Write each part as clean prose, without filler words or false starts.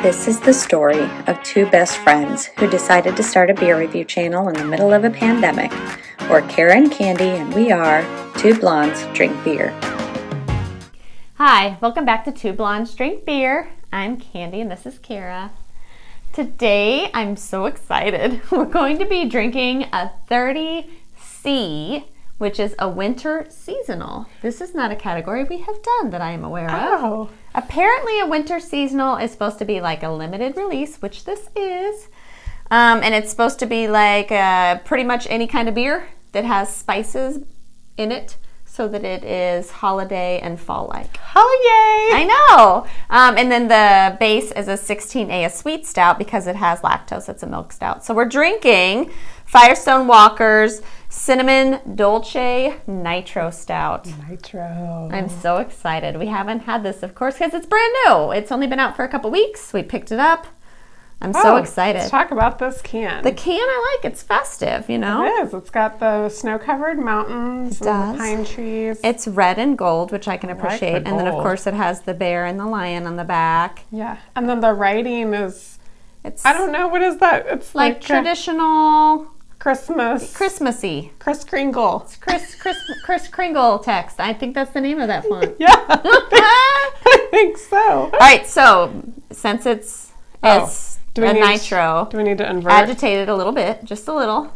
This is the story of two best friends who decided to start a beer review channel in the middle of a pandemic. We're Kara and Candy, and we are Two Blondes Drink Beer. Hi, welcome back to Two Blondes Drink Beer. I'm Candy and this is Kara. Today, I'm so excited. We're going to be drinking a 30C, which is a winter seasonal. This is not a category we have done that I am aware of. Apparently, a winter seasonal is supposed to be like a limited release, which this is. And it's supposed to be like pretty much any kind of beer that has spices in it so that it is holiday and fall-like. Holiday! I know! And then the base is a 16A, a sweet stout, because it has lactose. It's a milk stout. So we're drinking Firestone Walker's Cinnamon Dolce Nitro Stout. Nitro. I'm so excited. We haven't had this, of course, because it's brand new. It's only been out for a couple weeks. We picked it up. I'm so excited. Let's talk about this can. The can I like. It's festive, you know? It is. It's got the snow-covered mountains and the pine trees. It's red and gold, which I can appreciate. I like the and then, of gold. course, it has the bear and the lion on the back. Yeah. And then the writing is, It's I don't know, what is that? It's like traditional Christmassy. Kris Kringle. Kris Kringle text. I think that's the name of that font. Yeah. I think so. All right, so since it's nitro, do we need to invert? agitate it a little bit, just a little.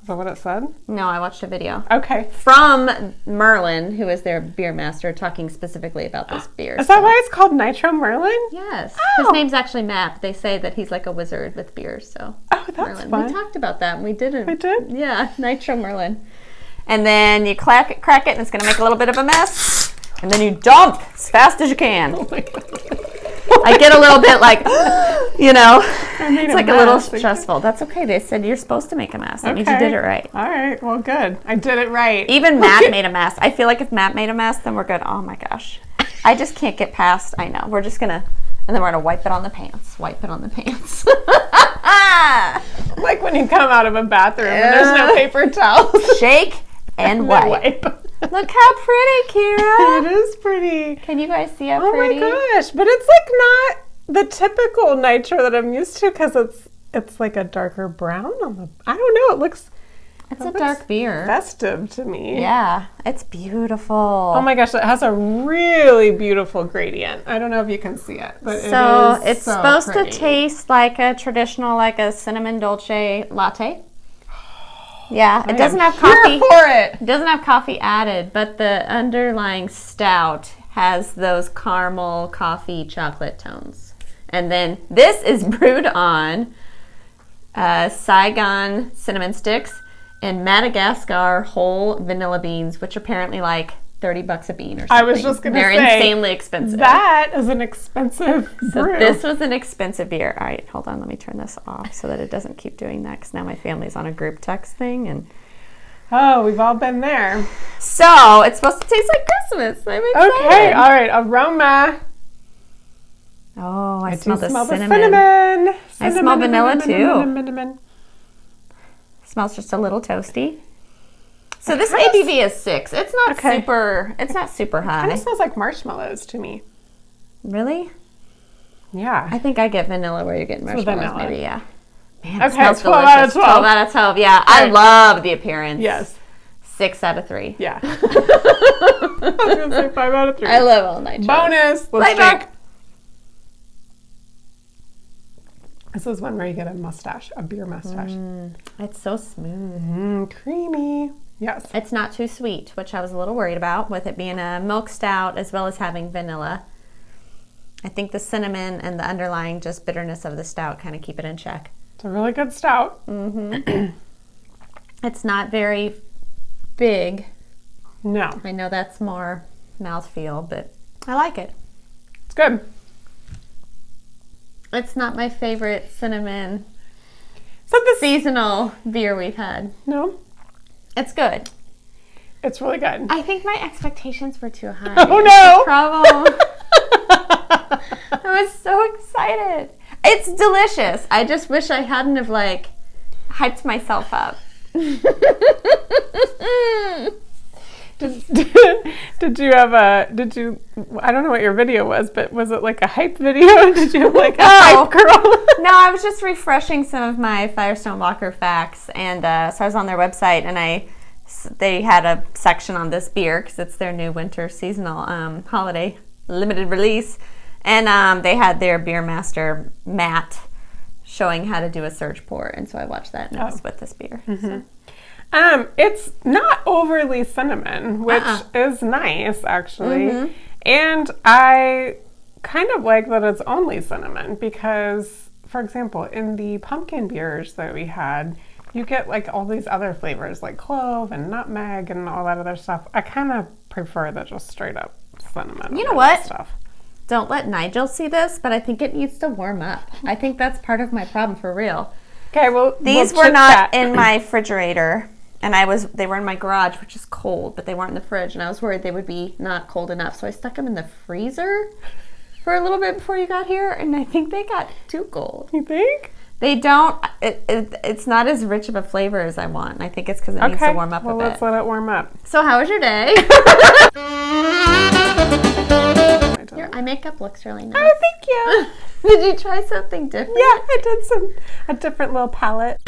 Is that what it said? No, I watched a video. Okay. From Merlin, who is their beer master, talking specifically about this beer. Is that why it's called Nitro Merlin? Yes. Oh. His name's actually Matt. They say that he's like a wizard with beers, so. Oh, that's Merlin. fun. We talked about that and we didn't. We did? Yeah, Nitro Merlin. And then you crack it, and it's going to make a little bit of a mess. And then you dump as fast as you can. Oh my God. I get a little bit like, you know, it's like a little mess. stressful. That's okay. They said you're supposed to make a mess. That means you did it right. All right. Well, good. I did it right. Even Matt made a mess. I feel like if Matt made a mess, then we're good. Oh my gosh. I just can't get past. I know. We're just going to, and then we're going to wipe it on the pants. Wipe it on the pants. Like when you come out of a bathroom and there's no paper towels. Shake and wipe. Look how pretty, Kira. It is pretty. Can you guys see how pretty? Oh my gosh. But it's like not the typical nitro that I'm used to because it's like a darker brown on the, I don't know. It looks dark beer. Festive to me. Yeah. It's beautiful. Oh my gosh. It has a really beautiful gradient. I don't know if you can see it, but so it is it's supposed to taste like a traditional, like a cinnamon dolce latte. Yeah, it doesn't have coffee. Here for it. It doesn't have coffee added, but the underlying stout has those caramel, coffee, chocolate tones. And then this is brewed on Saigon cinnamon sticks and Madagascar whole vanilla beans, which are apparently like $30 a bean or something. I was just going to say. They're insanely expensive. That is an expensive So brew. this was an expensive beer. All right, hold on. Let me turn this off so that it doesn't keep doing that because now my family's on a group text thing. And Oh, we've all been there. so it's supposed to taste like Christmas. I'm excited. Okay, all right. Aroma. Oh, I I smell do the smell cinnamon. the cinnamon. I smell vanilla, too. Cinnamon. Smells just a little toasty. So this ABV is 6. It's not super. It's not super Kind high. of smells like marshmallows to me. Really? Yeah. I think I get vanilla where you're getting marshmallows. vanilla. Maybe, yeah. Man, Okay, it smells 12 out of delicious. 12. 12 out of 12. Yeah, I Right. love the appearance. Yes. 6 out of 3. Yeah. I was going to say 5 out of 3. I love all nitro. Bonus. Let's Playback. drink. This is one where you get a mustache, a beer mustache. It's so smooth. Creamy. Yes. It's not too sweet, which I was a little worried about with it being a milk stout as well as having vanilla. I think the cinnamon and the underlying just bitterness of the stout kind of keep it in check. It's a really good stout. It's not very big. No. I know that's more mouthfeel, but I like it. It's good. It's not my favorite cinnamon So this seasonal beer we've had. No. It's good. It's really good. I think my expectations were too high. Oh no! Problem. I was so excited. It's delicious. I just wish I hadn't have hyped myself up. Did you have I don't know what your video was, but was it like a hype video? Did you have like a hype girl? No, I was just refreshing some of my Firestone facts, and so I was on their website, and they had a section on this beer because it's their new winter seasonal holiday limited release, and they had their beer master Matt showing how to do a surge pour, and so I watched that, and it was with this beer. Mm-hmm. So. It's not overly cinnamon, which is nice, actually. And I kind of like that it's only cinnamon because, for example, in the pumpkin beers that we had, you get like all these other flavors like clove and nutmeg and all that other stuff. I kind of prefer the just straight up cinnamon. You know what? Stuff. Don't let Nigel see this, but I think it needs to warm up. I think that's part of my problem for real. Okay, well, these were not in my refrigerator. And they were in my garage, which is cold, but they weren't in the fridge. And I was worried they would be not cold enough. So I stuck them in the freezer for a little bit before you got here. And I think they got too cold. You think? They don't. It's not as rich of a flavor as I want. I think it's because it needs to warm up a bit. Well, let's let it warm up. So how was your day? Your eye makeup looks really nice. Oh, thank you. Did you try something different? Yeah, I did a different little palette.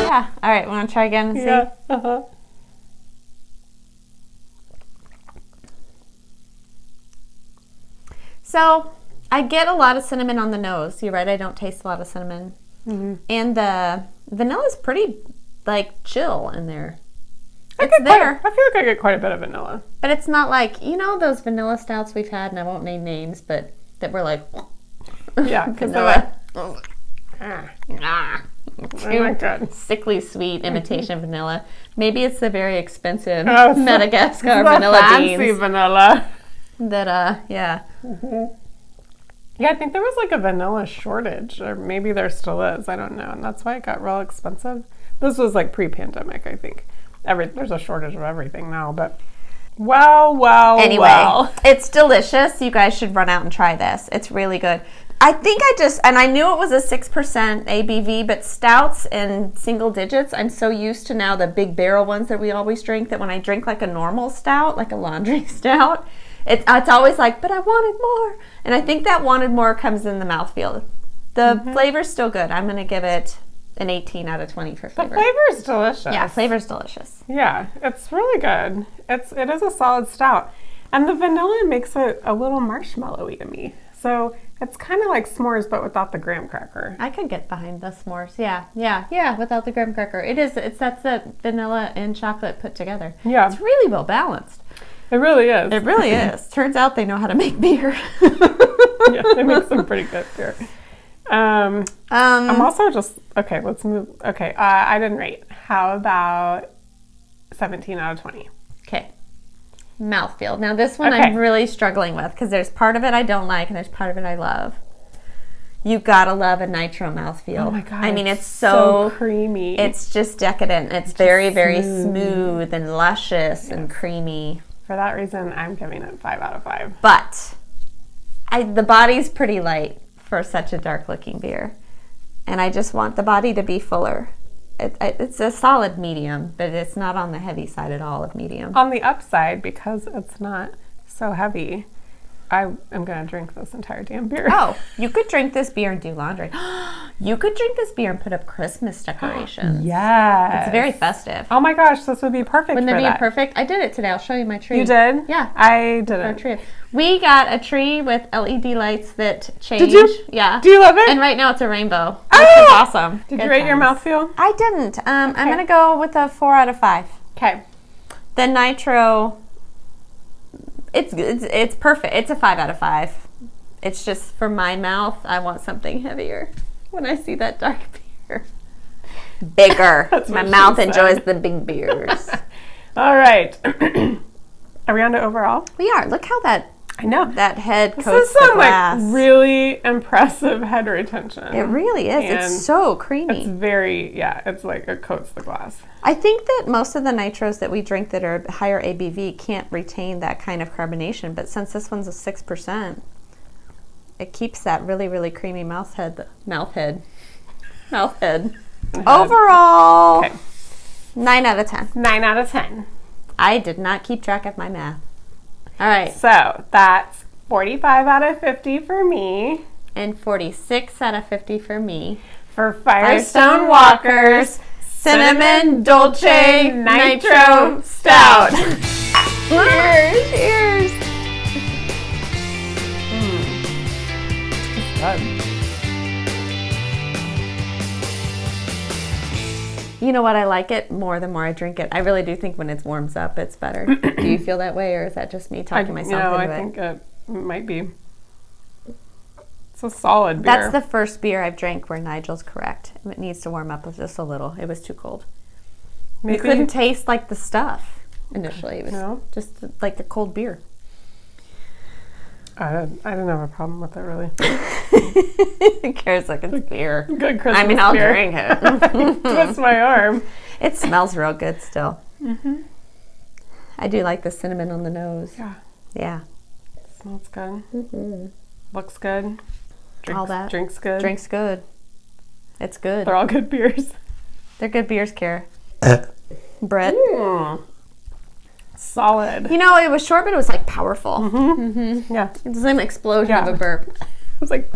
Yeah. All right. Want to try again and see? Yeah. So I get a lot of cinnamon on the nose. You're right. I don't taste a lot of cinnamon. And the vanilla is pretty like chill in there. It's there. I feel like I get quite a bit of vanilla. But it's not like, those vanilla stouts we've had, and I won't name names, but that were like, yeah, vanilla. Too sickly sweet imitation vanilla. Maybe it's the very expensive Madagascar vanilla fancy beans. Vanilla. That, yeah. Yeah, I think there was like a vanilla shortage, or maybe there still is. I don't know. And that's why it got real expensive. This was like pre-pandemic, I think. There's a shortage of everything now, but anyway, it's delicious. You guys should run out and try this. It's really good. I think and I knew it was a 6% ABV, but stouts in single digits, I'm so used to now the big barrel ones that we always drink that when I drink like a normal stout, like a laundry stout, it's always like, but I wanted more. And I think that wanted more comes in the mouthfeel. The flavor's still good. I'm going to give it an 18 out of 20 for flavor. The flavor is delicious. Yeah, flavor's delicious. Yeah, it's really good. It is a solid stout. And the vanilla makes it a little marshmallowy to me. So it's kind of like s'mores, but without the graham cracker. I could get behind the s'mores. Yeah, without the graham cracker. That's the vanilla and chocolate put together. Yeah. It's really well balanced. It really is. It really is. Turns out they know how to make beer. Yeah, they make some pretty good beer. I'm also okay, let's move. Okay, I didn't rate. How about 17 out of 20? Okay. Mouthfeel. Now this one I'm really struggling with because there's part of it I don't like and there's part of it I love. You gotta love a Nitro mouthfeel. Oh my God. I mean, it's so creamy. It's just decadent. It's very, very smooth and luscious and creamy. For that reason, I'm giving it 5 out of 5. But the body's pretty light for such a dark looking beer. And I just want the body to be fuller. It's a solid medium, but it's not on the heavy side at all of medium. On the upside, because it's not so heavy, I am going to drink this entire damn beer. Oh, you could drink this beer and do laundry. You could drink this beer and put up Christmas decorations. Yes. It's very festive. Oh my gosh, this would be perfect. Wouldn't it be perfect? I did it today. I'll show you my tree. You did? Yeah. I didn't. Tree. We got a tree with LED lights that change. Did you? Yeah. Do you love it? And right now it's a rainbow. Oh! Which is awesome. Did you rate your mouthfeel? I didn't. I'm going to go with a 4 out of 5. Okay. The Nitro, it's perfect. It's a 5 out of 5. It's just for my mouth, I want something heavier when I see that dark beer. Bigger. My mouth enjoys the big beers. All right. Are we on to overall? We are. Look how that head coats the glass. Like really impressive head retention. It really is. And it's so creamy. It's very, it's like it coats the glass. I think that most of the nitros that we drink that are higher ABV can't retain that kind of carbonation, but since this one's a 6%, it keeps that really, really creamy mouth head. Overall. Okay. 9 out of 10. 9 out of 10. I did not keep track of my math. All right. So that's 45 out of 50 for me. And 46 out of 50 for me. For Firestone Walker's Cinnamon Dolce Nitro Stout. Cheers! Cheers! It's good. You know what? I like it more the more I drink it. I really do think when it warms up, it's better. Do you feel that way, or is that just me talking myself into I it? think it might be. It's a solid beer. That's the first beer I've drank where Nigel's correct. It needs to warm up just a little. It was too cold. Maybe. You couldn't taste like the stuff initially. It was No? just like the cold beer. I didn't have a problem with it, really. Who cares? Like it's beer. Good Christmas I mean, I'll beer. drink it. Twist my arm. It smells real good still. Mm-hmm. I do like the cinnamon on the nose. Yeah. Yeah. Smells good. Mm-hmm. Looks good. All that. Drinks good. Drinks good. It's good. They're all good beers. They're good beers, Kara. Brett. Solid. You know, it was short, but it was like powerful. Yeah. It's an explosion Yeah. of a burp. It was like